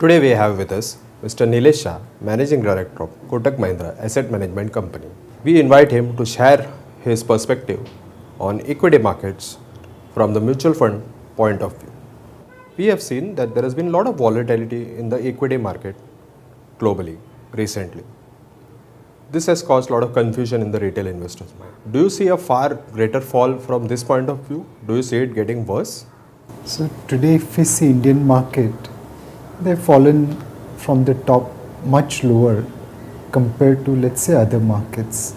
Today we have with us Mr. Nilesh Shah, Managing Director of Kotak Mahindra Asset Management Company. We invite him to share his perspective on equity markets from the mutual fund point of view. We have seen that there has been a lot of volatility in the equity market globally recently. This has caused a lot of confusion in the retail investors' mind. Do you see a far greater fall from this point of view? Do you see it getting worse? So today if we see Indian market, they've fallen from the top much lower compared to, let's say, other markets.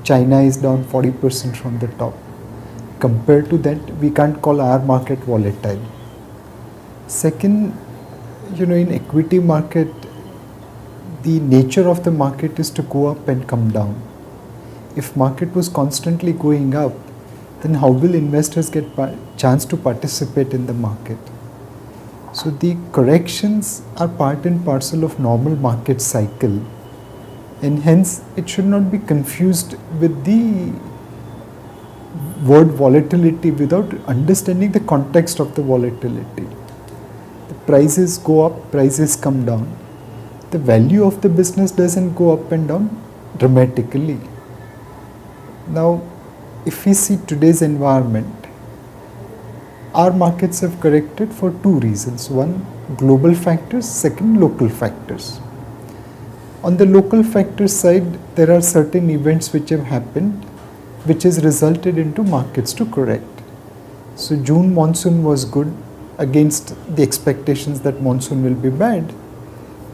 China is down 40% from the top. Compared to that, we can't call our market volatile. Second, in equity market, the nature of the market is to go up and come down. If market was constantly going up, then how will investors get chance to participate in the market? So the corrections are part and parcel of normal market cycle, and hence it should not be confused with the word volatility without understanding the context of the volatility. The prices go up, prices come down. The value of the business doesn't go up and down dramatically. Now, if we see today's environment, our markets have corrected for two reasons. One, global factors. Second, local factors. On the local factors side, there are certain events which have happened which has resulted into markets to correct. So June monsoon was good against the expectations that monsoon will be bad,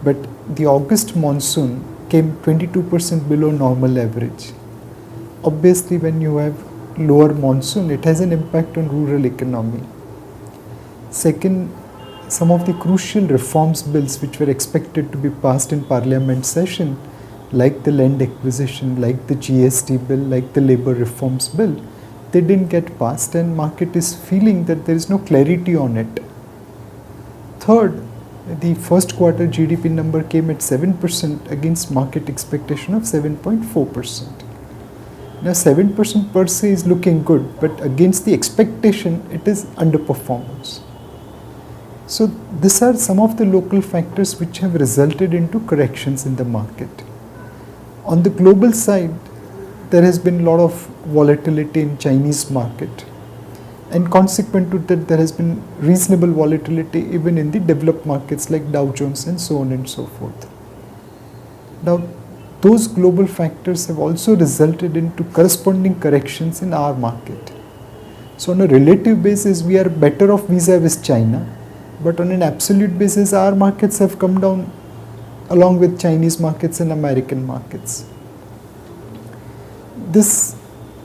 but the August monsoon came 22% below normal average. Obviously, when you have lower monsoon, it has an impact on rural economy. Second, some of the crucial reforms bills which were expected to be passed in parliament session, like the land acquisition, like the GST bill, like the labor reforms bill, they didn't get passed, and market is feeling that there is no clarity on it. Third, the first quarter GDP number came at 7% against market expectation of 7.4%. Now 7% per se is looking good, but against the expectation it is underperformance. So these are some of the local factors which have resulted into corrections in the market. On the global side, there has been a lot of volatility in Chinese market, and consequent to that there has been reasonable volatility even in the developed markets like Dow Jones and so on and so forth. Now those global factors have also resulted into corresponding corrections in our market. So on a relative basis we are better off vis-a-vis China, but on an absolute basis our markets have come down along with Chinese markets and American markets. This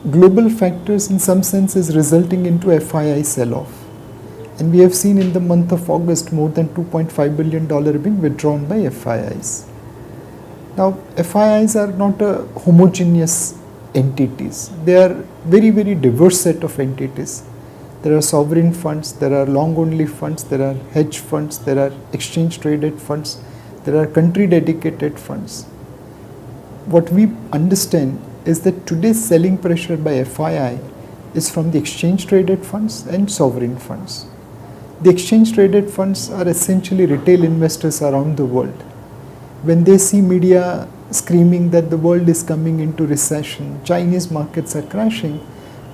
global factors in some sense is resulting into FII sell-off, and we have seen in the month of August more than $2.5 billion being withdrawn by FIIs. Now FIIs are not a homogeneous entities, they are very diverse set of entities. There are sovereign funds, there are long only funds, there are hedge funds, there are exchange traded funds, there are country dedicated funds. What we understand is that today's selling pressure by FII is from the exchange traded funds and sovereign funds. The exchange traded funds are essentially retail investors around the world. When they see media screaming that the world is coming into recession, Chinese markets are crashing,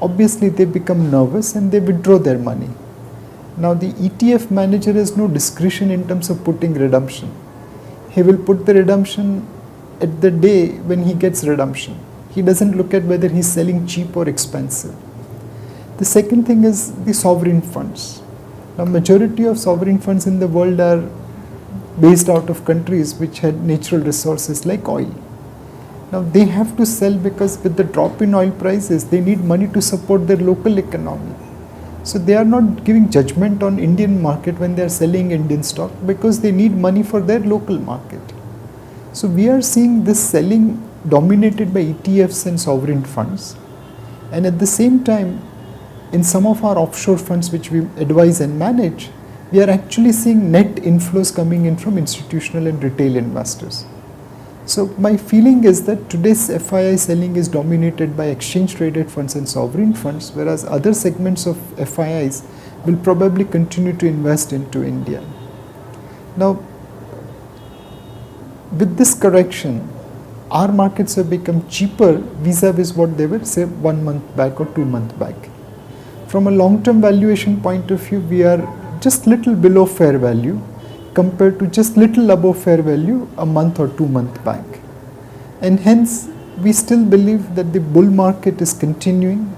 obviously they become nervous and they withdraw their money. Now the ETF manager has no discretion in terms of putting redemption. He will put the redemption at the day when he gets redemption. He doesn't look at whether he's selling cheap or expensive. The second thing is the sovereign funds. Now majority of sovereign funds in the world are based out of countries which had natural resources like oil. Now they have to sell because with the drop in oil prices, they need money to support their local economy. So they are not giving judgment on Indian market when they are selling Indian stock because they need money for their local market. So we are seeing this selling dominated by ETFs and sovereign funds, and at the same time in some of our offshore funds which we advise and manage, we are actually seeing net inflows coming in from institutional and retail investors. So my feeling is that today's FII selling is dominated by exchange traded funds and sovereign funds, whereas other segments of FIIs will probably continue to invest into India. Now with this correction, our markets have become cheaper vis-a-vis what they were, say, 1 month back or 2 months back. From a long-term valuation point of view, we are just little below fair value compared to just little above fair value a month or 2 months back. And hence, we still believe that the bull market is continuing.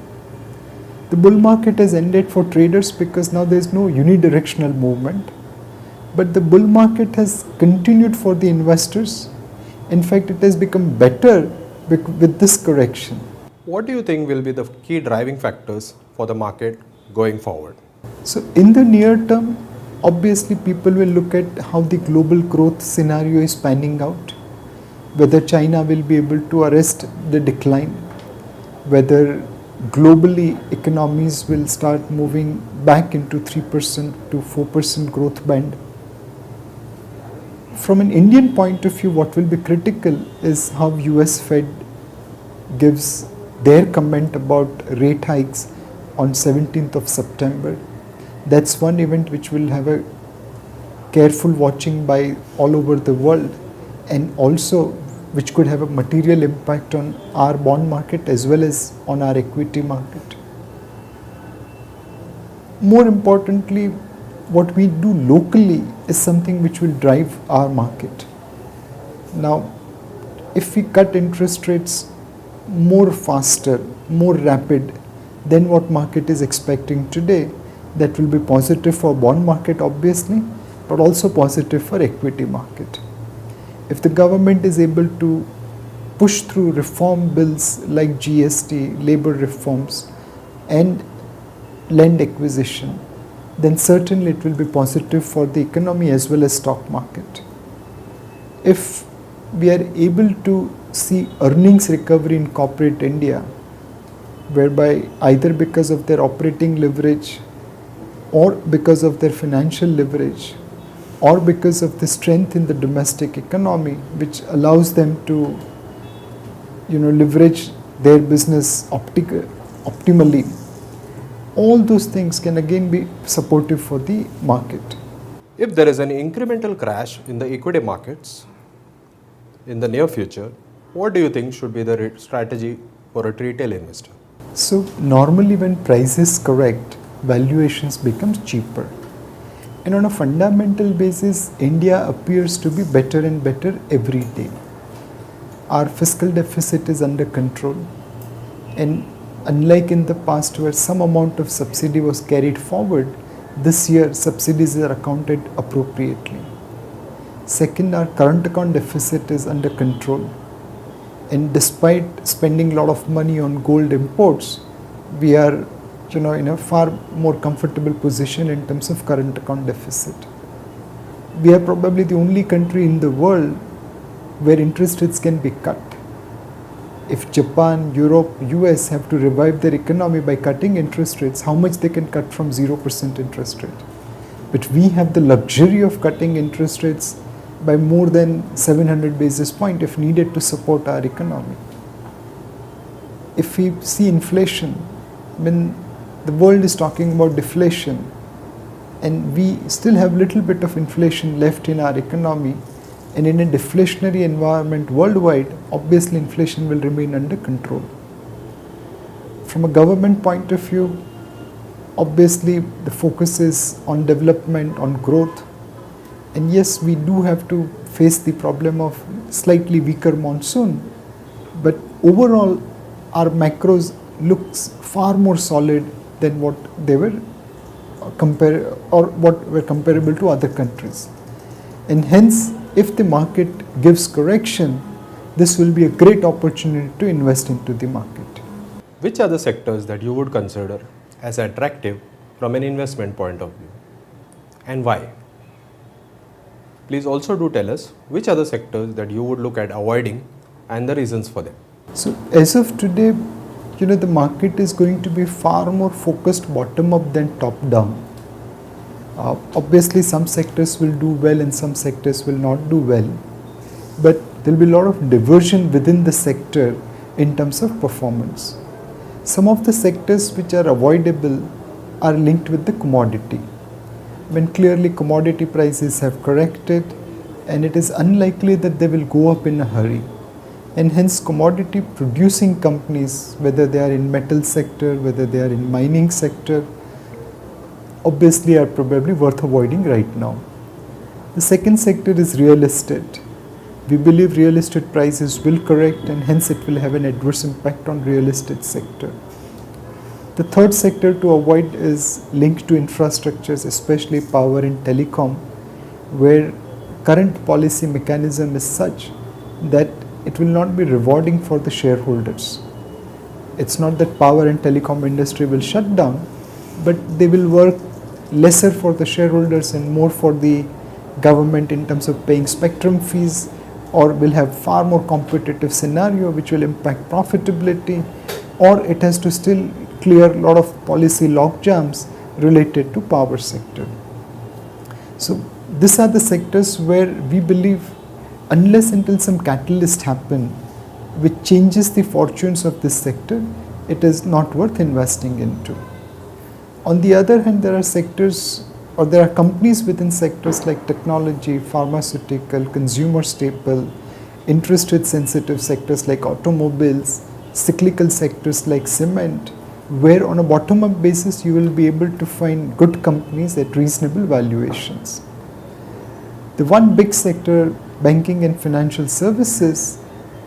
The bull market has ended for traders because now there is no unidirectional movement. But the bull market has continued for the investors. In fact, it has become better with this correction. What do you think will be the key driving factors for the market going forward? So in the near term, obviously people will look at how the global growth scenario is panning out, whether China will be able to arrest the decline, whether globally economies will start moving back into 3% to 4% growth band. From an Indian point of view, what will be critical is how US Fed gives their comment about rate hikes on 17th of September. That's one event which will have a careful watching by all over the world, and also which could have a material impact on our bond market as well as on our equity market. More importantly, what we do locally is something which will drive our market. Now, if we cut interest rates more faster, more rapid than what market is expecting today, that will be positive for bond market obviously, but also positive for equity market. If the government is able to push through reform bills like GST, labor reforms and land acquisition, then certainly it will be positive for the economy as well as stock market. If we are able to see earnings recovery in corporate India, whereby either because of their operating leverage or because of their financial leverage or because of the strength in the domestic economy, which allows them to leverage their business optimally, all those things can again be supportive for the market. If there is an incremental crash in the equity markets in the near future, what do you think should be the strategy for a retail investor? So normally when prices correct, valuations becomes cheaper. And on a fundamental basis, India appears to be better and better every day. Our fiscal deficit is under control, and unlike in the past where some amount of subsidy was carried forward, this year subsidies are accounted appropriately. Second, our current account deficit is under control, and despite spending a lot of money on gold imports, we are in a far more comfortable position in terms of current account deficit. We are probably the only country in the world where interest rates can be cut. If Japan, Europe, US have to revive their economy by cutting interest rates, how much they can cut from 0% interest rate? But we have the luxury of cutting interest rates by more than 700 basis points if needed to support our economy. If we see inflation, when the world is talking about deflation, and we still have little bit of inflation left in our economy, and in a deflationary environment worldwide, obviously inflation will remain under control. From a government point of view, obviously the focus is on development, on growth, and yes, we do have to face the problem of slightly weaker monsoon, but overall our macros looks far more solid than what they were what were comparable to other countries. And hence, if the market gives correction, this will be a great opportunity to invest into the market. Which are the sectors that you would consider as attractive from an investment point of view, and why? Please also do tell us which are the sectors that you would look at avoiding and the reasons for them. So as of today, the market is going to be far more focused bottom up than top down. Obviously some sectors will do well and some sectors will not do well, but there will be a lot of diversion within the sector in terms of performance. Some of the sectors which are avoidable are linked with the commodity. When clearly commodity prices have corrected, and it is unlikely that they will go up in a hurry. And hence commodity producing companies, whether they are in metal sector, whether they are in mining sector, obviously are probably worth avoiding right now. The second sector is real estate. We believe real estate prices will correct and hence it will have an adverse impact on real estate sector. The third sector to avoid is linked to infrastructures, especially power and telecom, where current policy mechanism is such that it will not be rewarding for the shareholders. It's not that power and telecom industry will shut down, but they will work lesser for the shareholders and more for the government in terms of paying spectrum fees, or will have far more competitive scenario which will impact profitability, or it has to still clear a lot of policy logjams related to power sector. So these are the sectors where we believe unless until some catalyst happen which changes the fortunes of this sector, it is not worth investing into. On the other hand, there are sectors or there are companies within sectors like technology, pharmaceutical, consumer staple, interest rate sensitive sectors like automobiles, cyclical sectors like cement, where on a bottom up basis you will be able to find good companies at reasonable valuations. The one big sector, banking and financial services,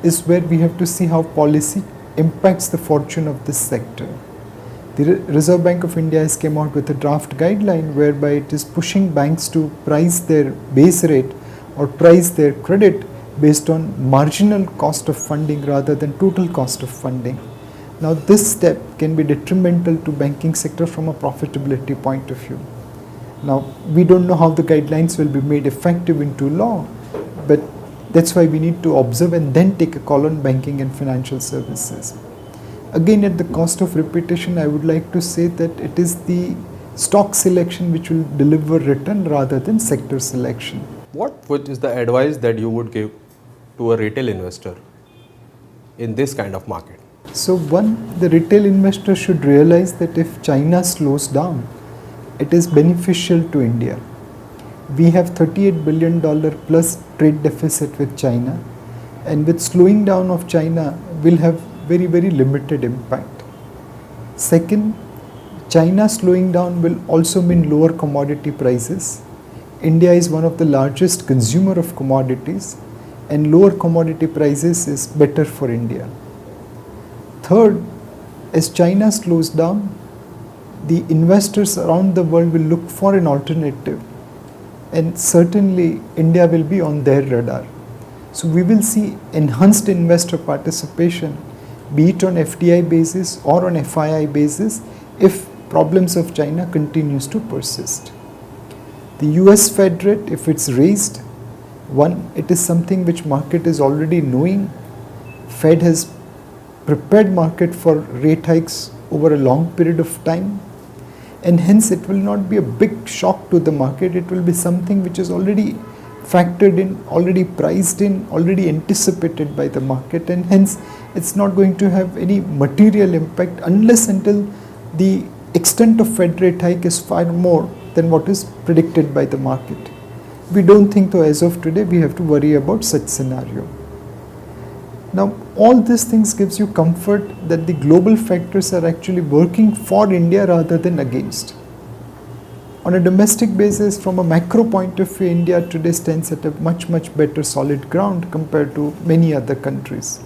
is where we have to see how policy impacts the fortune of this sector. The Reserve Bank of India has came out with a draft guideline whereby it is pushing banks to price their base rate or price their credit based on marginal cost of funding rather than total cost of funding. Now this step can be detrimental to banking sector from a profitability point of view. Now we don't know how the guidelines will be made effective into law, but that's why we need to observe and then take a call on banking and financial services. Again, at the cost of repetition, I would like to say that it is the stock selection which will deliver return rather than sector selection. What is the advice that you would give to a retail investor in this kind of market? So one, the retail investor should realize that if China slows down, it is beneficial to India. We have $38 billion plus trade deficit with China, and with slowing down of China will have very, very limited impact. Second, China slowing down will also mean lower commodity prices. India is one of the largest consumer of commodities, and lower commodity prices is better for India. Third, as China slows down, the investors around the world will look for an alternative, and certainly India will be on their radar. So we will see enhanced investor participation, be it on FDI basis or on FII basis, if problems of China continues to persist. The US Fed rate, if it's raised, one, it is something which market is already knowing. Fed has prepared market for rate hikes over a long period of time, and hence it will not be a big shock to the market. It will be something which is already factored in, already priced in, already anticipated by the market, and hence it's not going to have any material impact unless until the extent of Fed rate hike is far more than what is predicted by the market. We don't think though as of today we have to worry about such scenario. Now all these things gives you comfort that the global factors are actually working for India rather than against. On a domestic basis, from a macro point of view, India today stands at a much better solid ground compared to many other countries.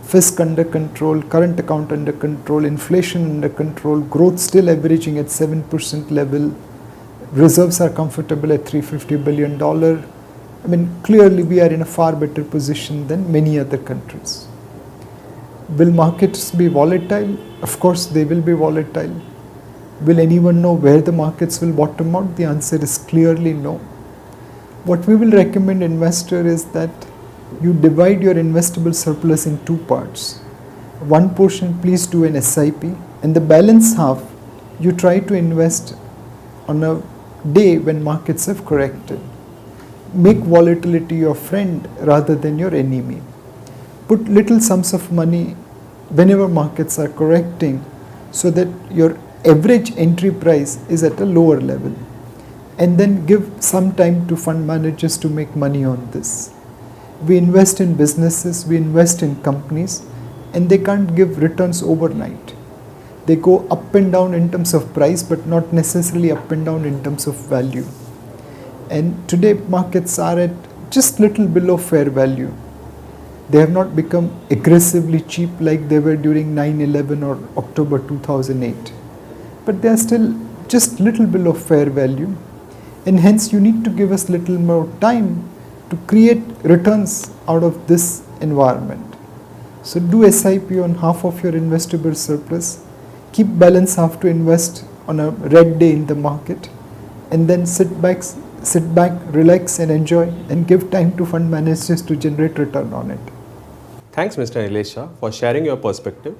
Fisc under control, current account under control, inflation under control, growth still averaging at 7% level, reserves are comfortable at $350 billion. I mean, clearly we are in a far better position than many other countries. Will markets be volatile? Of course they will be volatile. Will anyone know where the markets will bottom out? The answer is clearly no. What we will recommend investor is that you divide your investable surplus in two parts. One portion please do an SIP, and the balance half you try to invest on a day when markets have corrected. Make volatility your friend rather than your enemy. Put little sums of money whenever markets are correcting so that your average entry price is at a lower level. and then give some time to fund managers to make money on this. We invest in businesses, we invest in companies, and they can't give returns overnight. They go up and down in terms of price, but not necessarily up and down in terms of value. And today markets are at just little below fair value. They have not become aggressively cheap like they were during 9/11 or October 2008. But they are still just little below fair value. And hence you need to give us little more time to create returns out of this environment. So do SIP on half of your investable surplus. Keep balance half to invest on a red day in the market, and then sit back, relax and enjoy, and give time to fund managers to generate return on it. Thanks, Mr. Nilesh Shah, for sharing your perspective.